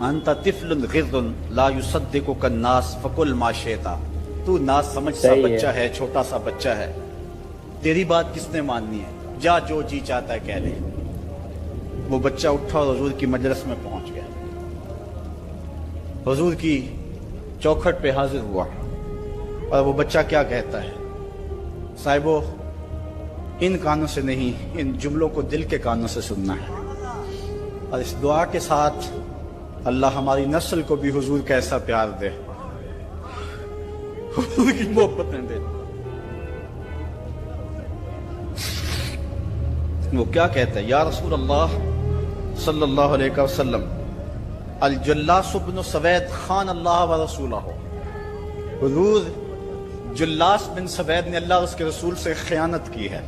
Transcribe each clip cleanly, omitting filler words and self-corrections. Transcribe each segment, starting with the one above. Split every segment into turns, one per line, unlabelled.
انت طفل غض لا يصدقك الناس فقل ما شئت. تو نا سمجھ سا
صحیح ہے.
بچہ ہے, چھوٹا سا بچہ ہے, تیری بات کس نے ماننی ہے, جا جو جی چاہتا ہے کہہ لے. وہ بچہ اٹھا اور حضور کی مجلس میں پہنچ گیا, حضور کی چوکھٹ پہ حاضر ہوا. اور وہ بچہ کیا کہتا ہے, صاحبو ان کانوں سے نہیں, ان جملوں کو دل کے کانوں سے سننا ہے. اور اس دعا کے ساتھ اللہ ہماری نسل کو بھی حضور کا ایسا پیار دے, حضور کی محبتیں دے. وہ کیا کہتا ہے, یا رسول اللہ صلی اللہ علیہ وسلم, الجلاس بن سوید خان اللہ و رسولہ. حضور جلاس بن سوید نے اللہ اور اس کے رسول سے خیانت کی ہے.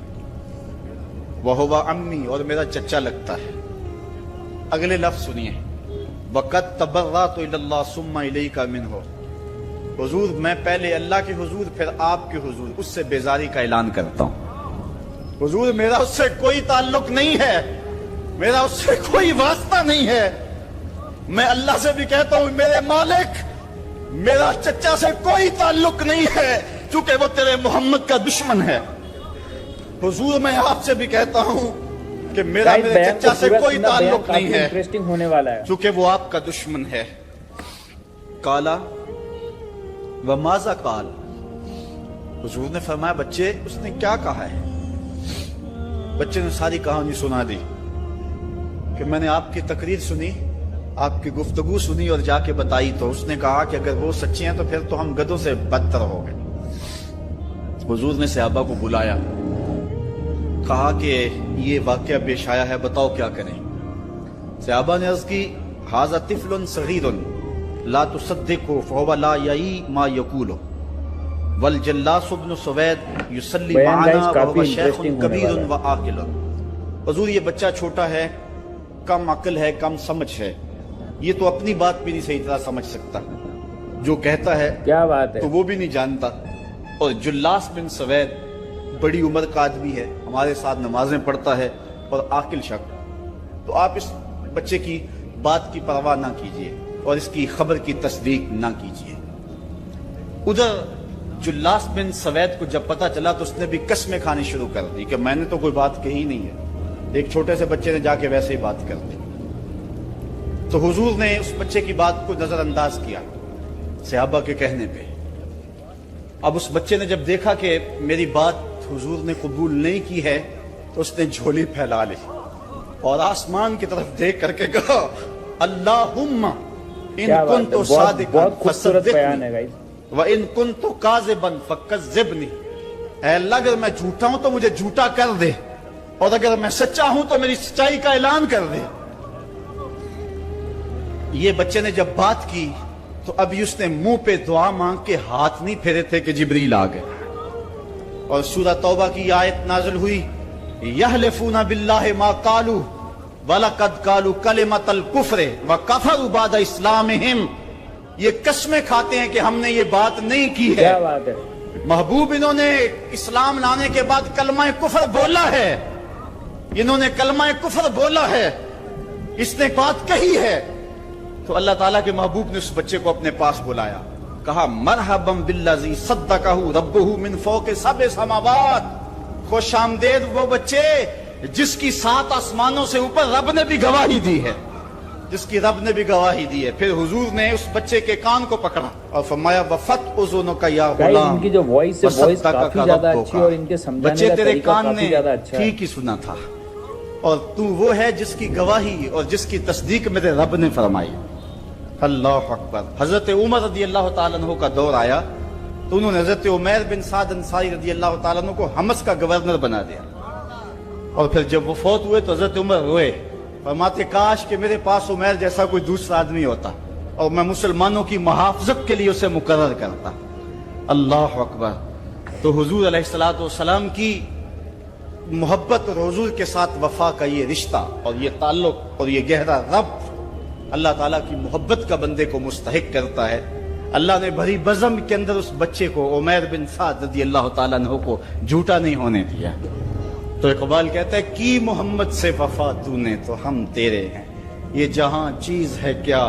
وَهُوَ عَمِّي, اور میرا چچا لگتا ہے. اگلے لفظ سنیے, وَقَدْ تَبَرَّأْتُ إِلَى اللَّهِ ثُمَّ إِلَيْكَ مِنْهُ. حضور میں پہلے اللہ کے حضور پھر آپ کے حضور اس سے بیزاری کا اعلان کرتا ہوں. حضور میرا اس سے کوئی تعلق نہیں ہے, میرا اس سے کوئی واسطہ نہیں ہے. میں اللہ سے بھی کہتا ہوں میرے مالک, میرا چچا سے کوئی تعلق نہیں ہے چونکہ وہ تیرے محمد کا دشمن ہے. حضور میں آپ سے بھی کہتا ہوں کہ میرا میرے چچا سے کوئی تعلق نہیں ہے
انٹرسٹنگ ہونے والا ہے.
چونکہ وہ آپ کا دشمن ہے. کالا وماذا قال, حضور نے فرمایا بچے اس نے کیا کہا ہے. بچے نے ساری کہانی سنا دی کہ میں نے آپ کی تقریر سنی, آپ کی گفتگو سنی اور جا کے بتائی تو اس نے کہا کہ اگر وہ سچے ہیں تو پھر تو ہم گدھوں سے بدتر ہو گئے. حضور نے صحابہ کو بلایا, کہا کہ یہ واقعہ پیش آیا ہے, بتاؤ کیا کریں. صحابہ نے عرض کی, ھذا طفل صغیر لا تصدقه فهو لا يعي ما يقول والجلاس بن سوید يصلي معنا وهو شيخ كبير وعاقل. حضور یہ بچہ چھوٹا ہے, کم عقل ہے, کم سمجھ ہے, یہ تو اپنی بات بھی نہیں صحیح طرح سمجھ سکتا, جو کہتا ہے
کیا بات ہے,
تو وہ بھی نہیں جانتا. اور جلاس بن سوید بڑی عمر کا آدمی ہے, ہمارے ساتھ نمازیں پڑھتا ہے اور عاقل شخص. تو آپ اس بچے کی بات کی پرواہ نہ کیجیے اور اس کی خبر کی تصدیق نہ کیجیے. ادھر جلاس بن سوید کو جب پتا چلا تو اس نے بھی قسمیں کھانی شروع کر دی کہ میں نے تو کوئی بات کہی نہیں ہے. ایک چھوٹے سے بچے نے جا کے ویسے ہی بات کر دی. تو حضور نے اس بچے کی بات کو نظر انداز کیا صحابہ کے کہنے پہ. اب اس بچے نے جب دیکھا کہ میری بات حضور نے قبول نہیں کی ہے تو اس نے جھولی پھیلا لی اور آسمان کی طرف دیکھ کر کے کہا, اللہم ان کنت صادقا
بہت خوبصورت بیان ہے
فصدقنی وان کنت کاذبا فکذبنی. اے اللہ اگر میں جھوٹا ہوں تو مجھے جھوٹا کر دے, اور اگر میں سچا ہوں تو میری سچائی کا اعلان کر دے. یہ بچے نے جب بات کی تو ابھی اس نے منہ پہ دعا مانگ کے ہاتھ نہیں پھیرے تھے کہ جبریل آ گئے. اور سورہ توبہ کی آیت نازل ہوئی, یحلفون باللہ ما قالوا وَلَقَدْ قَالُوا كَلِمَةَ الْكُفْرِ وَكَفَرُوا بَعْدَ إِسْلَامِهِمْ. یہ قسمیں کھاتے ہیں کہ ہم نے یہ بات نہیں کی ہے.
کیا بات ہے,
محبوب انہوں نے اسلام لانے کے بعد کلمہ کفر بولا ہے, انہوں نے کلمہ کفر بولا ہے, اس نے بات کہی ہے. تو اللہ تعالیٰ کے محبوب نے اس بچے کو اپنے پاس بلایا, کہا مرحبا بالذی صدقہ ربہ من فوق سبع سماوات. خوش آمدید وہ بچے جس کی 7 آسمانوں سے اوپر رب نے بھی گواہی دی ہے, جس کی رب نے بھی گواہی دی ہے. پھر حضور نے اس بچے کے کان کو پکڑا اور فرمایا وفت اذنک یا غلام.
ان کی جو وائس ہے وائس کافی زیادہ اچھی اور ان کے سمجھانے کا طریقہ کافی زیادہ اچھا ہے.
ٹھیک ہی سنا تھا, اور تو وہ ہے جس کی گواہی اور جس کی تصدیق میرے رب نے فرمائی. اللہ اکبر. حضرت عمر رضی اللہ تعالیٰ عنہ کا دور آیا تو انہوں نے حضرت عمیر بن سعد انصاری رضی اللہ تعالیٰ عنہ کو حمص کا گورنر بنا دیا. اور پھر جب وہ فوت ہوئے تو حضرت عمر روئے, فرماتے کاش کہ میرے پاس عمیر جیسا کوئی دوسرا آدمی ہوتا اور میں مسلمانوں کی محافظت کے لیے اسے مقرر کرتا. اللہ اکبر. تو حضور علیہ السلام کی محبت اور حضور کے ساتھ وفا کا یہ رشتہ اور یہ تعلق اور یہ گہرا ربط اللہ تعالیٰ کی محبت کا بندے کو مستحق کرتا ہے. اللہ نے بھری بزم کے اندر اس بچے کو عمیر بن سعد رضی اللہ تعالیٰ عنہ کو جھوٹا نہیں ہونے دیا. تو اقبال کہتا ہے کی محمد سے وفا تو نے تو ہم تیرے ہیں, یہ جہاں چیز ہے کیا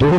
2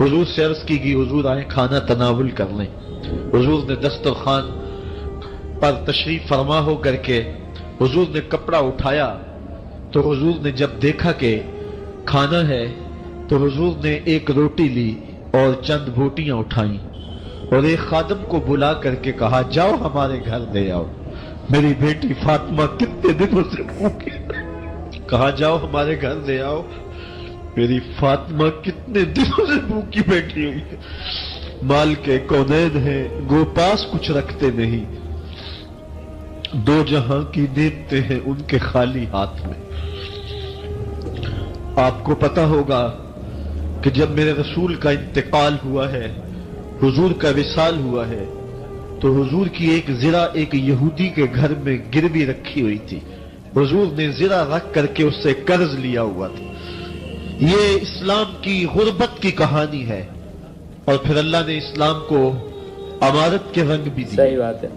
حضور سے عرض کی گئی حضور آئیں کھانا تناول کر لیں. حضور نے دسترخوان پر تشریف فرما ہو کر کے حضور نے کپڑا اٹھایا تو حضور نے جب دیکھا کہ کھانا ہے تو حضور نے ایک روٹی لی اور چند بوٹیاں اٹھائیں اور ایک خادم کو بلا کر کے کہا جاؤ ہمارے گھر دے آؤ, میری بیٹی فاطمہ کتنے دنوں سے بھوکی. کہا جاؤ ہمارے گھر دے آؤ, میری فاطمہ کتنے دنوں سے بھوکی بیٹھی ہوئی ہے. مال کے کونین ہیں گو پاس کچھ رکھتے نہیں, دو جہاں کی نعمتیں ہیں ان کے خالی ہاتھ میں. آپ کو پتا ہوگا کہ جب میرے رسول کا انتقال ہوا ہے, حضور کا وصال ہوا ہے, تو حضور کی ایک زرہ ایک یہودی کے گھر میں گروی رکھی ہوئی تھی. حضور نے زرہ رکھ کر کے اس سے قرض لیا ہوا تھا. یہ اسلام کی غربت کی کہانی ہے اور پھر اللہ نے اسلام کو امارت کے رنگ بھی دیے.
صحیح بات ہے.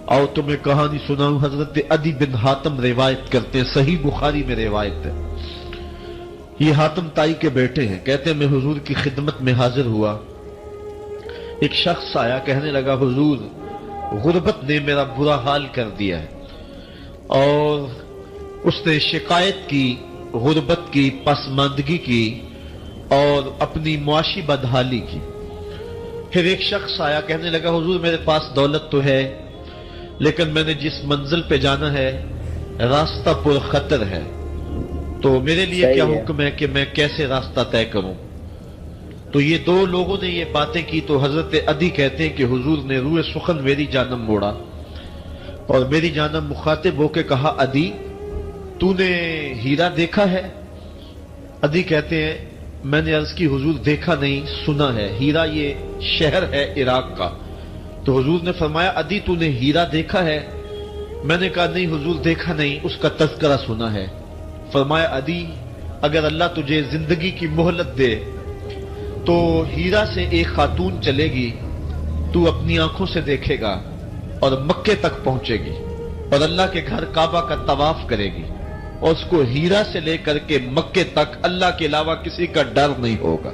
اور تمہیں کہانی سناؤں, حضرت عدی بن حاتم روایت کرتے ہیں, صحیح بخاری میں روایت ہے. یہ حاتم تائی کے بیٹے ہیں. کہتے ہیں میں حضور کی خدمت میں حاضر ہوا, ایک شخص آیا کہنے لگا حضور غربت نے میرا برا حال کر دیا ہے, اور اس نے شکایت کی غربت کی, پسماندگی کی اور اپنی معاشی بدحالی کی. پھر ایک شخص آیا کہنے لگا حضور میرے پاس دولت تو ہے لیکن میں نے جس منزل پہ جانا ہے راستہ پر خطر ہے, تو میرے لیے کیا حکم ہے کہ میں کیسے راستہ طے کروں. تو یہ دو لوگوں نے یہ باتیں کی تو حضرت عدی کہتے ہیں کہ حضور نے روح سخن میری جانب موڑا اور میری جانب مخاطب ہو کے کہا عدی تو نے ہیرا دیکھا ہے؟ عدی کہتے ہیں میں نے عرض کی حضور دیکھا نہیں سنا ہے, ہیرا یہ شہر ہے عراق کا. تو حضور نے فرمایا عدی تو نے ہیرا دیکھا ہے؟ میں نے کہا نہیں حضور دیکھا نہیں, اس کا تذکرہ سنا ہے. فرمایا عدی اگر اللہ تجھے زندگی کی مہلت دے تو ہیرا سے ایک خاتون چلے گی, تو اپنی آنکھوں سے دیکھے گا اور مکے تک پہنچے گی اور اللہ کے گھر کعبہ کا طواف کرے گی اور اس کو ہیرا سے لے کر کے مکے تک اللہ کے علاوہ کسی کا ڈر نہیں ہوگا.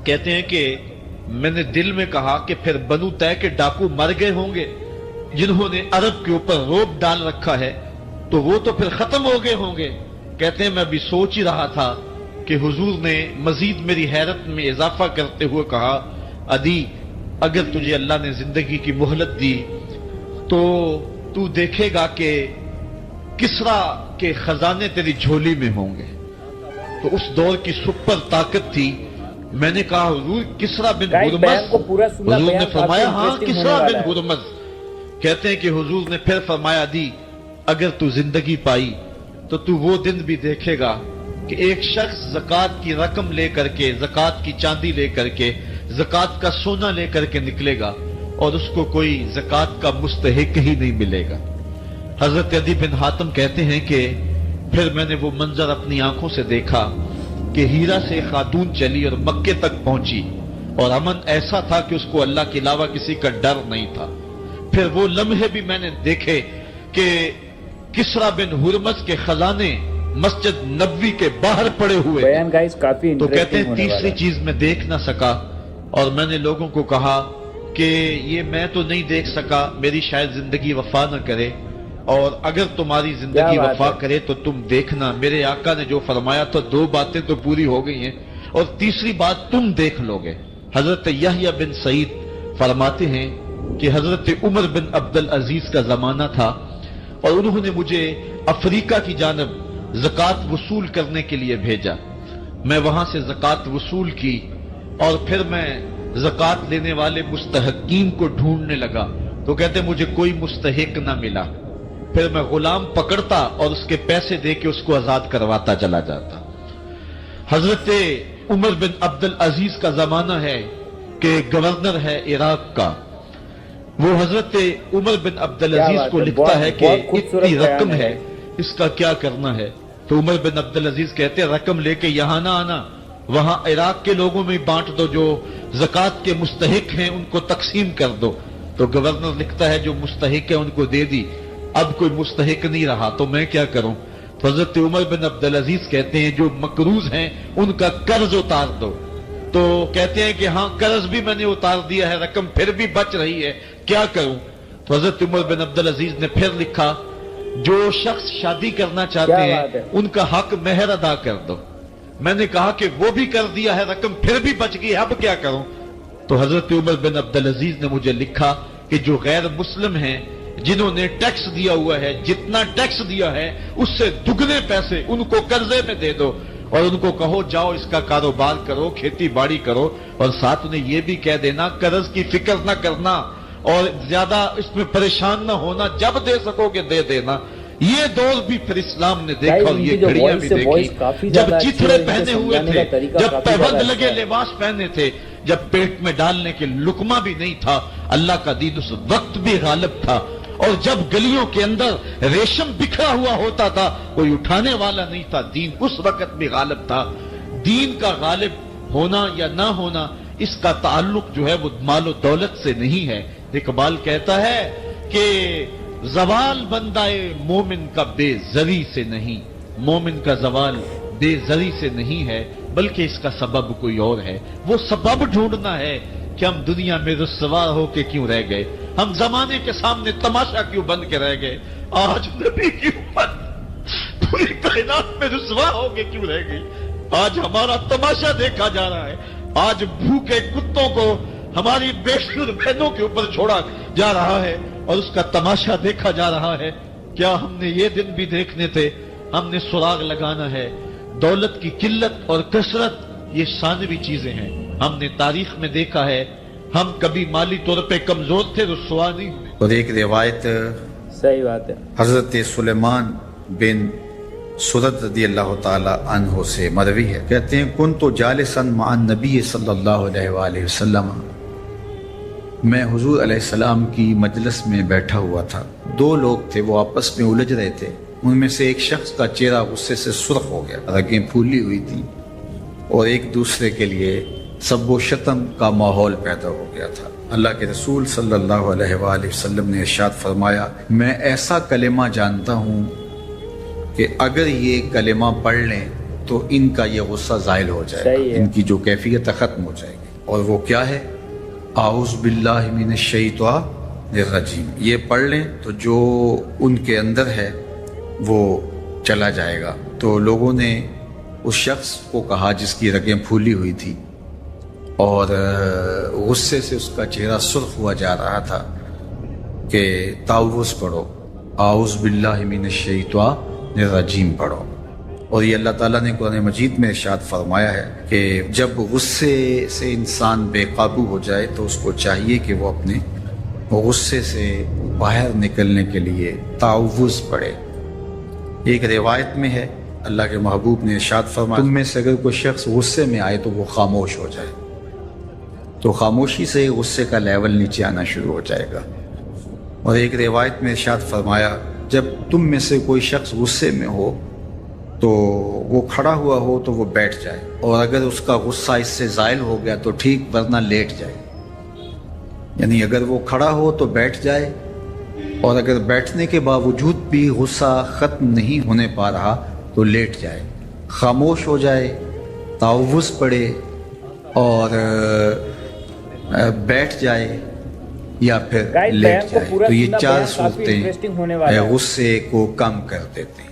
کہتے ہیں کہ میں نے دل میں کہا کہ پھر بنو طے کے ڈاکو مر گئے ہوں گے جنہوں نے عرب کے اوپر روب ڈال رکھا ہے, تو وہ تو پھر ختم ہو گئے ہوں گے. کہتے ہیں میں ابھی سوچ ہی رہا تھا کہ حضور نے مزید میری حیرت میں اضافہ کرتے ہوئے کہا عدی اگر تجھے اللہ نے زندگی کی مہلت دی تو تو دیکھے گا کہ کسرا کے خزانے تیری جھولی میں ہوں گے. تو اس دور کی سپر طاقت تھی. میں نے کہا حضور کسرا بن ہرمز؟ حضور نے فرمایا ہاں کسرا بن ہرمز. کہتے ہیں کہ حضور نے پھر فرمایا عدی اگر تو زندگی پائی تو تو وہ دن بھی دیکھے گا کہ ایک شخص زکوٰۃ کی رقم لے کر کے, زکوٰۃ کی چاندی لے کر کے, زکوٰۃ کا سونا لے کر کے نکلے گا اور اس کو کوئی زکوٰۃ کا مستحق ہی نہیں ملے گا. حضرت عدی بن حاتم کہتے ہیں کہ پھر میں نے وہ منظر اپنی آنکھوں سے دیکھا کہ ہیرا سے خاتون چلی اور مکے تک پہنچی اور امن ایسا تھا کہ اس کو اللہ کے علاوہ کسی کا ڈر نہیں تھا. پھر وہ لمحے بھی میں نے دیکھے کہ کسرا بن ہرمز کے خزانے مسجد نبوی کے باہر پڑے ہوئے. تو کہتے ہیں تیسری چیز میں دیکھ نہ سکا اور میں نے لوگوں کو کہا کہ یہ میں تو نہیں دیکھ سکا, میری شاید زندگی وفا نہ کرے, اور اگر تمہاری زندگی وفا کرے تو تم دیکھنا میرے آقا نے جو فرمایا تھا 2 باتیں تو پوری ہو گئی ہیں اور تیسری بات تم دیکھ لو گے. حضرت یحییٰ بن سعید فرماتے ہیں کہ حضرت عمر بن عبد العزیز کا زمانہ تھا اور انہوں نے مجھے افریقہ کی جانب زکوٰۃ وصول کرنے کے لیے بھیجا. میں وہاں سے زکوٰۃ وصول کی اور پھر میں زکوٰۃ لینے والے مستحقین کو ڈھونڈنے لگا. تو کہتے مجھے کوئی مستحق نہ ملا. پھر میں غلام پکڑتا اور اس کے پیسے دے کے اس کو آزاد کرواتا چلا جاتا. حضرت عمر بن عبد العزیز کا زمانہ ہے کہ گورنر ہے عراق کا. وہ حضرت عمر بن عبد العزیز کو لکھتا ہے کہ اتنی رقم ہے, اس کا کیا کرنا ہے. تو عمر بن عبد العزیز کہتے رقم لے کے یہاں نہ آنا, وہاں عراق کے لوگوں میں بانٹ دو, جو زکوٰۃ کے مستحق ہیں ان کو تقسیم کر دو. تو گورنر لکھتا ہے جو مستحق ہے ان کو دے دی, اب کوئی مستحق نہیں رہا تو میں کیا کروں. تو حضرت عمر بن عبد العزیز کہتے ہیں جو مقروض ہیں ان کا قرض اتار دو. تو کہتے ہیں کہ ہاں قرض بھی میں نے اتار دیا ہے، رقم پھر بھی بچ رہی ہے، کیا کروں؟ تو حضرت عمر بن عبدالعزیز نے پھر لکھا جو شخص شادی کرنا چاہتے
کیا
ہیں
بات ہے؟
ان کا حق مہر ادا کر دو۔ میں نے کہا کہ وہ بھی کر دیا ہے، رقم پھر بھی بچ گئی، اب کیا کروں؟ تو حضرت عمر بن عبدالعزیز نے مجھے لکھا کہ جو غیر مسلم ہیں، جنہوں نے ٹیکس دیا ہوا ہے، جتنا ٹیکس دیا ہے اس سے دگنے پیسے ان کو قرضے میں دے دو، اور ان کو کہو جاؤ اس کا کاروبار کرو، کھیتی باڑی کرو، اور ساتھ انہیں یہ بھی کہہ دینا قرض کی فکر نہ کرنا اور زیادہ اس میں پریشان نہ ہونا، جب دے سکو گے دے دینا۔ یہ دور بھی پھر اسلام نے دیکھا اور یہ گھڑیاں بھی دیکھی، جب چترے پہنے ہوئے تھے، جب پیبند لگے لباس پہنے تھے، جب پیٹ میں ڈالنے کے لقمہ بھی نہیں تھا، اللہ کا دین اس وقت بھی غالب تھا، اور جب گلیوں کے اندر ریشم بکھرا ہوا ہوتا تھا کوئی اٹھانے والا نہیں تھا، دین اس وقت بھی غالب تھا۔ دین کا غالب ہونا یا نہ ہونا اس کا تعلق جو ہے وہ مال و دولت سے نہیں ہے۔ اقبال کہتا ہے کہ زوال بندہ مومن کا بے زری سے نہیں، مومن کا زوال بے زری سے نہیں ہے بلکہ اس کا سبب کوئی اور ہے۔ وہ سبب ڈھونڈنا ہے کہ ہم دنیا میں رسوا ہو کے کیوں رہ گئے، ہم زمانے کے سامنے تماشا کیوں بن کے رہ گئے، آج نبی کی امت پوری کائنات میں رسوا ہو کے کیوں رہ گئی، آج ہمارا تماشا دیکھا جا رہا ہے، آج بھوکے کتوں کو ہماری بے شمار بہنوں کے اوپر چھوڑا جا رہا ہے اور اس کا تماشا دیکھا جا رہا ہے۔ کیا ہم نے یہ دن بھی دیکھنے تھے؟ ہم نے سراغ لگانا ہے۔ دولت کی قلت اور کثرت یہ ثانوی چیزیں ہیں، ہم نے تاریخ میں دیکھا ہے، ہم کبھی مالی طور پہ کمزور تھے، رسوا نہیں ہوئے۔
اور ایک روایت
صحیح بات ہے،
حضرت سلیمان بن سرد رضی اللہ تعالی عنہ سے مروی ہے، کہتے ہیں کنت جالسا مع النبی صلی اللہ علیہ وآلہ وسلم، میں حضور علیہ السلام کی مجلس میں بیٹھا ہوا تھا، دو لوگ تھے، وہ آپس میں الجھ رہے تھے، ان میں سے ایک شخص کا چہرہ غصے سے سرخ ہو گیا، رگیں پھولی ہوئی تھیں اور ایک دوسرے کے لیے سب و شتم کا ماحول پیدا ہو گیا تھا۔ اللہ کے رسول صلی اللہ علیہ وآلہ وسلم نے ارشاد فرمایا میں ایسا کلمہ جانتا ہوں کہ اگر یہ کلمہ پڑھ لیں تو ان کا یہ غصہ زائل ہو جائے گا، ان کی جو کیفیت ختم ہو جائے گی، اور وہ کیا ہے؟ اعوذ باللہ من الشیطان الرجیم، یہ پڑھ لیں تو جو ان کے اندر ہے وہ چلا جائے گا۔ تو لوگوں نے اس شخص کو کہا جس کی رگیں پھولی ہوئی تھی اور غصے سے اس کا چہرہ سرخ ہوا جا رہا تھا کہ تعوذ پڑھو، اعوذ باللہ من الشیطان الرجیم پڑھو۔ اور یہ اللہ تعالیٰ نے قرآن مجید میں ارشاد فرمایا ہے کہ جب غصے سے انسان بے قابو ہو جائے تو اس کو چاہیے کہ وہ اپنے غصے سے باہر نکلنے کے لیے تعوذ پڑھے۔ ایک روایت میں ہے اللہ کے محبوب نے ارشاد فرمایا تم میں سے اگر کوئی شخص غصے میں آئے تو وہ خاموش ہو جائے، تو خاموشی سے غصے کا لیول نیچے آنا شروع ہو جائے گا۔ اور ایک روایت میں ارشاد فرمایا جب تم میں سے کوئی شخص غصے میں ہو تو وہ کھڑا ہوا ہو تو وہ بیٹھ جائے، اور اگر اس کا غصہ اس سے زائل ہو گیا تو ٹھیک، ورنہ لیٹ جائے۔ یعنی اگر وہ کھڑا ہو تو بیٹھ جائے، اور اگر بیٹھنے کے باوجود بھی غصہ ختم نہیں ہونے پا رہا تو لیٹ جائے، خاموش ہو جائے، تعوذ پڑھے اور بیٹھ جائے یا پھر لیٹ جائے۔ تو یہ چار صورتیں غصے کو کم کر دیتے ہیں۔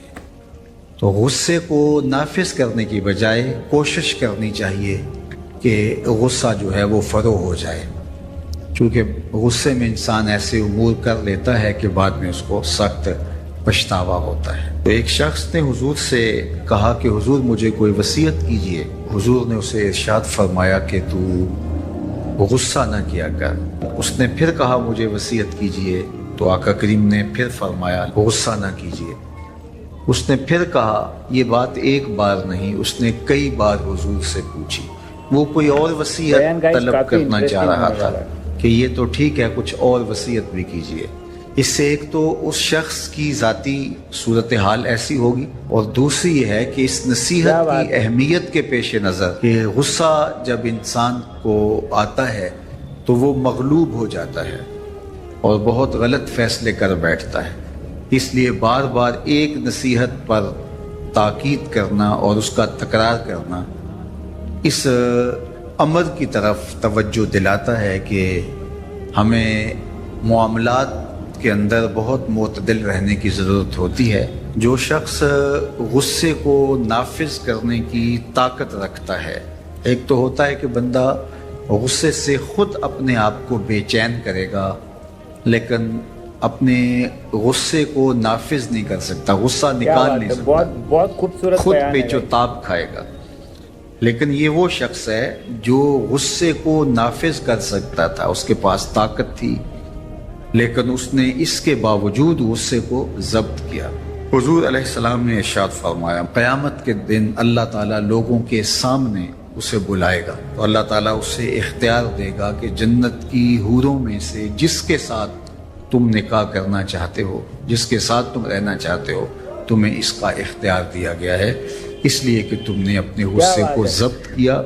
تو غصے کو نافذ کرنے کی بجائے کوشش کرنی چاہیے کہ غصہ جو ہے وہ فروغ ہو جائے، چونکہ غصے میں انسان ایسے امور کر لیتا ہے کہ بعد میں اس کو سخت پچھتاوا ہوتا ہے۔ تو ایک شخص نے حضور سے کہا کہ حضور مجھے کوئی وصیت کیجئے۔ حضور نے اسے ارشاد فرمایا کہ تو غصہ نہ کیا کر۔ اس نے پھر کہا مجھے وصیت کیجئے، تو آقا کریم نے پھر فرمایا غصہ نہ کیجئے۔ اس نے پھر کہا یہ بات ایک بار نہیں، اس نے کئی بار حضور سے پوچھی۔ وہ کوئی اور وصیت طلب کرنا چاہ رہا تھا کہ یہ تو ٹھیک ہے کچھ اور وصیت بھی کیجئے۔ اس سے ایک تو اس شخص کی ذاتی صورتحال ایسی ہوگی، اور دوسری یہ ہے کہ اس نصیحت کی اہمیت کے پیش نظر کہ غصہ جب انسان کو آتا ہے تو وہ مغلوب ہو جاتا ہے اور بہت غلط فیصلے کر بیٹھتا ہے، اس لیے بار بار ایک نصیحت پر تاکید کرنا اور اس کا تکرار کرنا اس امر کی طرف توجہ دلاتا ہے کہ ہمیں معاملات کے اندر بہت معتدل رہنے کی ضرورت ہوتی ہے۔ جو شخص غصے کو نافذ کرنے کی طاقت رکھتا ہے، ایک تو ہوتا ہے کہ بندہ غصے سے خود اپنے آپ کو بے چین کرے گا، لیکن اپنے غصے کو نافذ نہیں کر سکتا، غصہ نکال نہیں سکتا،
بہت خوبصورت
خود
بیان ہے
پیچ و تاب کھائے گا۔ لیکن یہ وہ شخص ہے جو غصے کو نافذ کر سکتا تھا، اس کے پاس طاقت تھی، لیکن اس نے اس کے باوجود غصے کو ضبط کیا۔ حضور علیہ السلام نے ارشاد فرمایا، قیامت کے دن اللہ تعالیٰ لوگوں کے سامنے اسے بلائے گا تو اللہ تعالیٰ اسے اختیار دے گا کہ جنت کی حوروں میں سے جس کے ساتھ تم نکاح کرنا چاہتے ہو، جس کے ساتھ تم رہنا چاہتے ہو، تمہیں اس کا اختیار دیا گیا ہے، اس لیے کہ تم نے اپنے غصے کو ضبط کیا،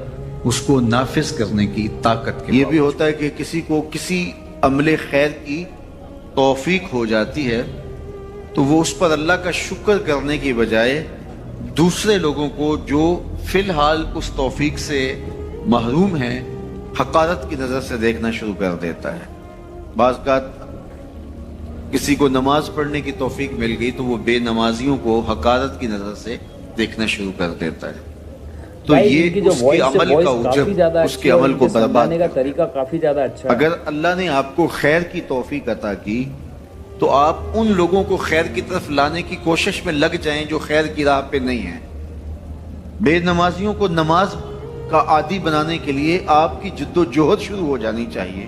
اس کو نافذ کرنے کی طاقت کے۔ یہ بھی ہوتا ہے کہ کسی کو کسی عمل خیر کی توفیق ہو جاتی ہے تو وہ اس پر اللہ کا شکر کرنے کی بجائے دوسرے لوگوں کو جو فی الحال اس توفیق سے محروم ہیں حقارت کی نظر سے دیکھنا شروع کر دیتا ہے۔ بعض اوقات کسی کو نماز پڑھنے کی توفیق مل گئی تو وہ بے نمازیوں کو حقارت کی نظر سے دیکھنا شروع کر دیتا ہے، تو یہ اس کے عمل کا عجب، اس کے عمل کو برباد
کا طریقہ کافی زیادہ اچھا ہے۔
اگر اللہ نے آپ کو خیر کی توفیق عطا کی تو آپ ان لوگوں کو خیر کی طرف لانے کی کوشش میں لگ جائیں جو خیر کی راہ پہ نہیں ہیں۔ بے نمازیوں کو نماز کا عادی بنانے کے لیے آپ کی جد و جہد شروع ہو جانی چاہیے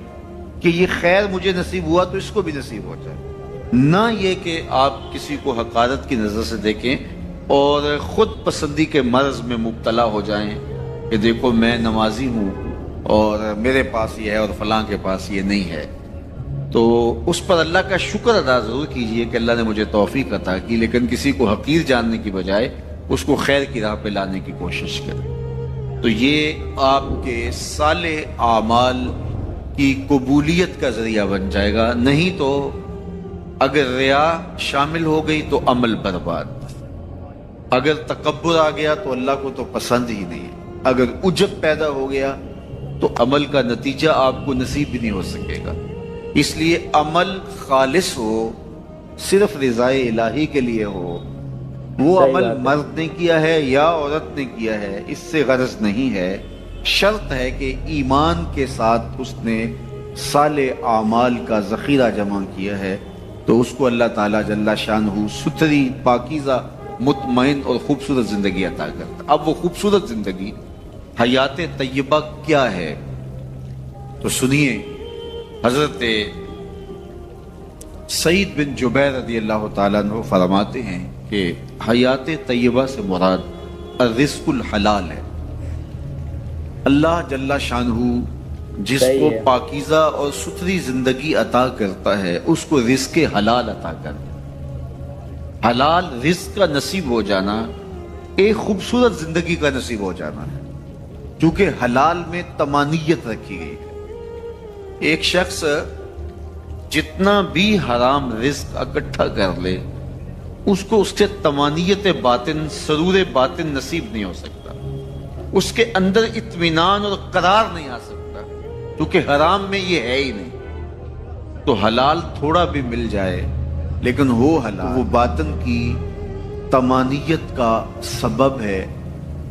کہ یہ خیر مجھے نصیب ہوا تو اس کو بھی نصیب ہو جائے، نہ یہ کہ آپ کسی کو حقارت کی نظر سے دیکھیں اور خود پسندی کے مرض میں مبتلا ہو جائیں کہ دیکھو میں نمازی ہوں اور میرے پاس یہ ہے اور فلاں کے پاس یہ نہیں ہے۔ تو اس پر اللہ کا شکر ادا ضرور کیجئے کہ اللہ نے مجھے توفیق عطا کی، لیکن کسی کو حقیر جاننے کی بجائے اس کو خیر کی راہ پہ لانے کی کوشش کریں، تو یہ آپ کے صالح اعمال کی قبولیت کا ذریعہ بن جائے گا۔ نہیں تو اگر ریا شامل ہو گئی تو عمل برباد، اگر تکبر آ گیا تو اللہ کو تو پسند ہی نہیں، اگر عجب پیدا ہو گیا تو عمل کا نتیجہ آپ کو نصیب بھی نہیں ہو سکے گا۔ اس لیے عمل خالص ہو، صرف رضائے الہی کے لیے ہو، وہ عمل مرد نے کیا ہے یا عورت نے کیا ہے اس سے غرض نہیں ہے، شرط ہے کہ ایمان کے ساتھ اس نے صالح اعمال کا ذخیرہ جمع کیا ہے تو اس کو اللہ تعالیٰ جل شانہ ستھری، پاکیزہ، مطمئن اور خوبصورت زندگی عطا کرتا۔ اب وہ خوبصورت زندگی حیات طیبہ کیا ہے تو سنیے، حضرت سعید بن جبیر رضی اللہ تعالیٰ عنہ فرماتے ہیں کہ حیات طیبہ سے مراد الرزق الحلال ہے۔ اللہ جل شانہ جس کو پاکیزہ اور ستھری زندگی عطا کرتا ہے اس کو رزق حلال عطا کرتا ہے۔ حلال رزق کا نصیب ہو جانا ایک خوبصورت زندگی کا نصیب ہو جانا ہے، کیونکہ حلال میں طمانیت رکھی گئی ہے۔ ایک شخص جتنا بھی حرام رزق اکٹھا کر لے اس کو اس سے طمانیت باطن، سرور باطن نصیب نہیں ہو سکتا، اس کے اندر اطمینان اور قرار نہیں آ سکتا، کیونکہ حرام میں یہ ہے ہی نہیں۔ تو حلال تھوڑا بھی مل جائے لیکن ہو حلال، وہ باطن کی طمانیت کا سبب ہے،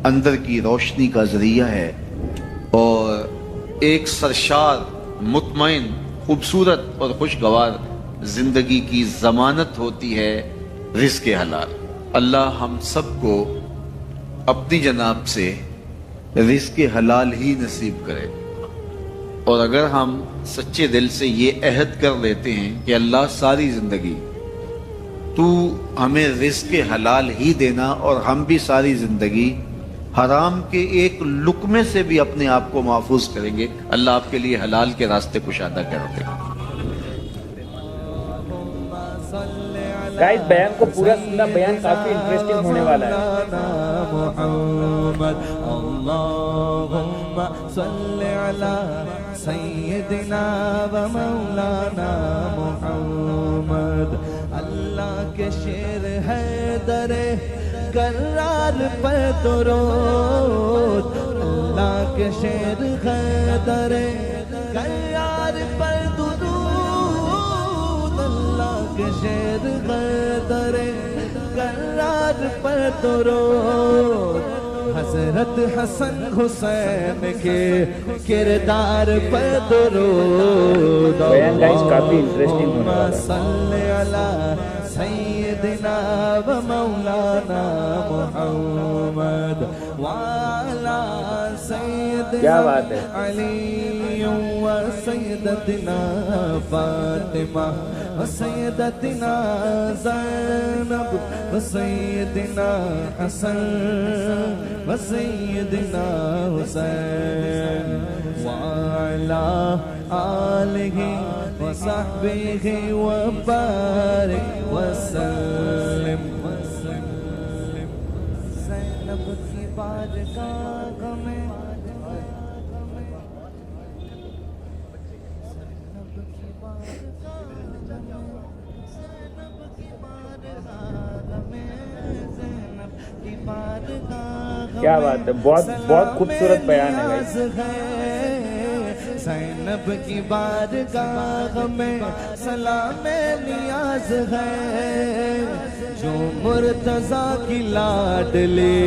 اندر کی روشنی کا ذریعہ ہے، اور ایک سرشار، مطمئن، خوبصورت اور خوشگوار زندگی کی ضمانت ہوتی ہے رزق حلال۔ اللہ ہم سب کو اپنی جناب سے رزق حلال ہی نصیب کرے، اور اگر ہم سچے دل سے یہ عہد کر لیتے ہیں کہ اللہ ساری زندگی تو ہمیں رزق حلال ہی دینا اور ہم بھی ساری زندگی حرام کے ایک لقمے سے بھی اپنے آپ کو محفوظ کریں گے، اللہ آپ کے لیے حلال کے راستے کشادہ کر دے گا۔
گائز بیان کو پورا سننا، بیان کافی انٹرسٹنگ ہونے والا ہے۔ اللہم صلی علی سیدنا و مولانا محمد۔ اللہ کے شعر ہے در کرار پر درود،
اللہ کے شیر حیدر کرار پر درود، اللہ کے شیر حیدر کرار پر درود، حضرت حسن حسین کے کردار پر درود،
بیان گائز کافی انٹرسٹنگ ہونے والا ہے۔
صلی علی سیدنا و مولانا محمد وعلی سیدنا
کیا بات ہے۔
علی و سیدتنا فاطمہ و سیدتنا زینب و سیدنا حسن و سیدنا حسین وعلی آلہ وصحبہ وبارک وسلم۔ زینب کی بارگاہ میں
کیا بات ہے، بہت بہت خوبصورت بیان ہے گائز۔
زینب کی بارگاہ میں سلام نیاز ہے، جو مرتضیٰ کی لاڈلی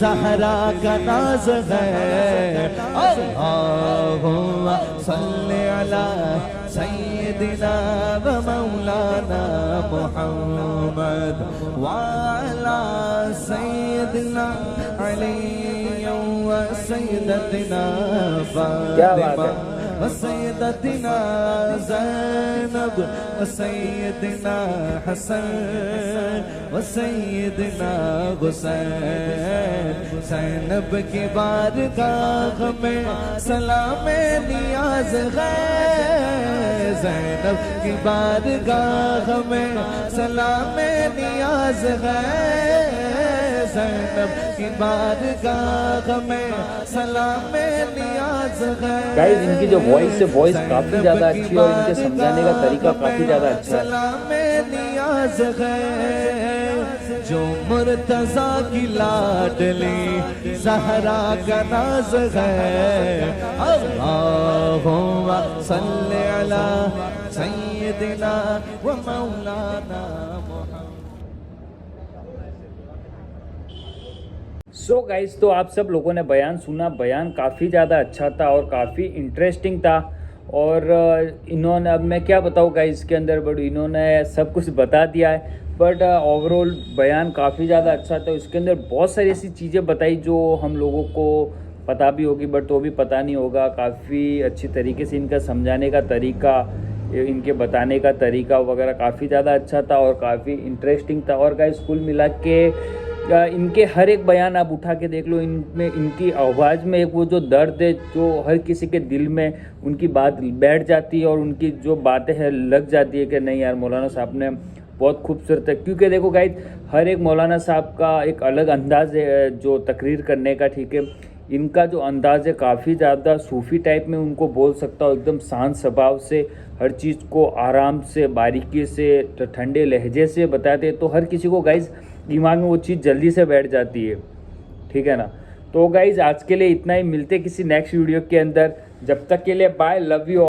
زہرا کا ناز ہے، اللہم صلی علی سیدنا و مولانا محمد وعلی سیدنا علی و سیدتنا فاطمہ و سیدتنا زینب و سیدنا حسن و سیدنا حسین، زینب کی بارگاہ میں سلام نیاز ہے، زینب کی بارگاہ میں سلام نیاز ہے، زینب کی بارگاہ میں سلام نیاز ہے۔
گائز ان کی جو وائس ہے وائس کافی زیادہ اچھی ہے اور ان کے سمجھانے کا طریقہ کافی زیادہ اچھا ہے۔
سلام نیاز ہے، جو مرتضیٰ کی لاڈلی زہرا کا ناز ہے، اللہم صلی علی سیدنا و مولانا محمد۔
سو گائز تو آپ سب لوگوں نے بیان سنا، بیان کافی زیادہ اچھا تھا اور کافی انٹرسٹنگ تھا، اور انہوں نے، اب میں کیا بتاؤں گائز اس کے اندر، بٹ انہوں نے سب کچھ بتا دیا ہے، بٹ اوور آل بیان کافی زیادہ اچھا تھا۔ اس کے اندر بہت ساری ایسی چیزیں بتائی جو ہم لوگوں کو پتہ بھی ہوگی بٹ تو بھی پتہ نہیں ہوگا، کافی اچھی طریقے سے ان کا سمجھانے کا طریقہ، ان کے بتانے کا طریقہ وغیرہ کافی زیادہ اچھا تھا اور کافی انٹرسٹنگ تھا۔ اور گائز کل ملا کے ان کے ہر ایک بیان آپ اٹھا کے دیکھ لو، ان میں ان کی آواز میں ایک وہ جو درد ہے جو ہر کسی کے دل میں ان کی بات بیٹھ جاتی ہے اور ان کی جو باتیں ہیں لگ جاتی ہے کہ نہیں یار مولانا صاحب نے بہت خوبصورت ہے۔ کیونکہ دیکھو گائز ہر ایک مولانا صاحب کا ایک الگ انداز ہے جو تقریر کرنے کا، ٹھیک ہے، ان کا جو انداز ہے کافی زیادہ صوفی ٹائپ میں ان کو بول سکتا ہوں، ایک دم شانت سبھاؤ سے ہر چیز کو آرام سے باریکی سے ٹھنڈے لہجے سے بتاتے، تو ہر کسی کو گائز دماغ میں وہ چیز جلدی سے بیٹھ جاتی ہے، ٹھیک ہے نا۔ تو گائز آج کے لیے اتنا ہی، ملتے کسی نیکسٹ ویڈیو کے اندر، جب تک کے لیے بائے، لو یو۔